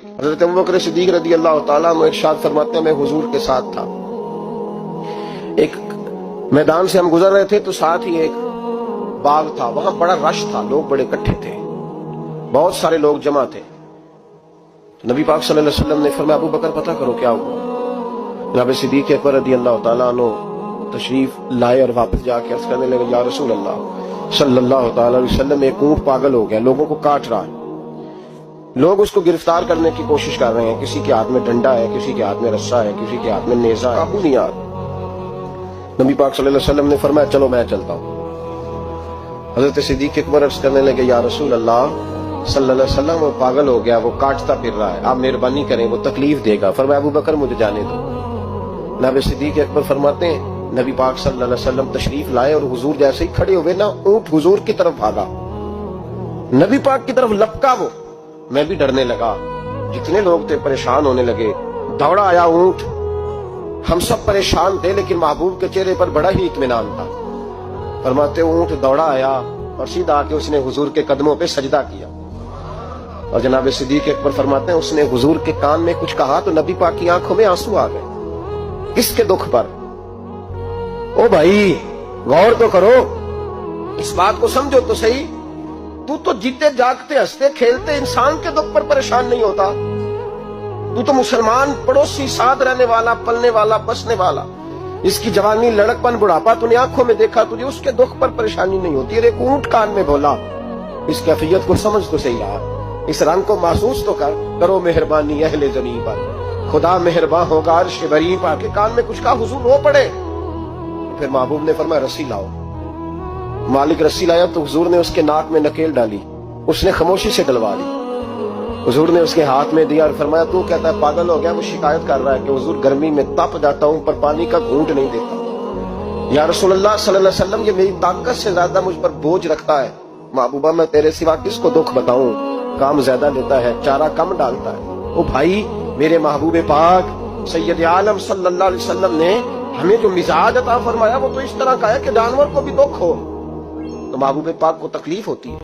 حضرت ابوبکر صدیق رضی اللہ تعالیٰ عنہ ارشاد فرماتے ہیں میں حضور کے ساتھ تھا، ایک میدان سے ہم گزر رہے تھے تو ساتھ ہی ایک باغ تھا، وہاں بڑا رش تھا، لوگ بڑے اکٹھے تھے، بہت سارے لوگ جمع تھے۔ نبی پاک صلی اللہ علیہ وسلم نے فرمایا ابو بکر پتہ کرو کیا ہوا۔ جناب صدیق اکبر رضی اللہ تعالیٰ عنہ تشریف لائے اور واپس جا کے عرض کرنے لگے یا رسول اللہ صلی اللہ تعالیٰ علیہ وسلم ایک اونٹ پاگل ہو گیا، لوگوں کو کاٹ رہا ہے، لوگ اس کو گرفتار کرنے کی کوشش کر رہے ہیں، کسی کے ہاتھ میں ڈنڈا ہے، کسی کے ہاتھ میں رسا ہے، کسی کے ہاتھ میں نیزہ ہے، قابو نہیں آ رہا۔ نبی پاک صلی اللہ علیہ وسلم نے فرمایا چلو میں چلتا ہوں۔ حضرت صدیق اکبر عرض کرنے لگے یا رسول اللہ صلی اللہ علیہ وسلم وہ پاگل ہو گیا، وہ کاٹتا پھر رہا ہے، آپ مہربانی کریں، وہ تکلیف دے گا۔ فرمایا ابو بکر مجھے جانے دو۔ جناب صدیق اکبر فرماتے ہیں نبی پاک صلی اللہ علیہ وسلم تشریف لائے اور حضور جیسے ہی کھڑے ہوئے نا اونٹ حضور کی طرف بھاگا، نبی پاک کی طرف لپکا، وہ میں بھی ڈرنے لگا، جتنے لوگ تھے پریشان ہونے لگے، دوڑا آیا اونٹ، ہم سب پریشان تھے لیکن محبوب کے چہرے پر بڑا ہی اطمینان تھا۔ فرماتے اونٹ دوڑا آیا اور سیدھا آ کے اس نے حضور کے قدموں پہ سجدہ کیا، اور جناب صدیق اکبر فرماتے ہیں اس نے حضور کے کان میں کچھ کہا تو نبی پاک کی آنکھوں میں آنسو آ گئے۔ کس کے دکھ پر؟ او بھائی غور تو کرو، اس بات کو سمجھو تو صحیح، تو جیتے جاگتے ہنستے کھیلتے انسان کے دکھ پر پریشان نہیں ہوتا، تو مسلمان پڑوسی ساتھ رہنے والا، پلنے والا، بسنے والا، اس کی جوانی لڑک پن بڑھاپا تو نے آنکھوں میں دیکھا، تجھے اس کے دکھ پر پریشانی نہیں ہوتی۔ اور ایک اونٹ کان میں بولا، اس کیفیت کو سمجھ تو صحیح رہا، اس رنگ کو محسوس تو کرو مہربانی اہل زمین پر، خدا مہربان ہوگا عرش بری پر، کے کان میں کچھ کہا حضور رو پڑے۔ پھر محبوب نے فرمایا رسی لاؤ، مالک رسی لایا تو حضور نے اس کے ناک میں نکیل ڈالی، اس نے خاموشی سے ڈلوا لی، حضور نے اس کے ہاتھ میں دیا اور فرمایا تو کہتا ہے پاگل ہو گیا، وہ شکایت کر رہا ہے کہ حضور گرمی میں تپ جاتا ہوں پر پانی کا گھونٹ نہیں دیتا، یا رسول اللہ صلی اللہ علیہ وسلم یہ میری طاقت سے زیادہ مجھ پر بوجھ رکھتا ہے، محبوبہ میں تیرے سوا کس کو دکھ بتاؤں، کام زیادہ لیتا ہے، چارہ کم ڈالتا ہے۔ او بھائی میرے محبوب پاک سید عالم صلی اللہ علیہ وسلم نے ہمیں جو مزاج عطا فرمایا وہ تو اس طرح کا ہے کہ جانور کو بھی دکھ ہو تو محبوب پاک کو تکلیف ہوتی ہے۔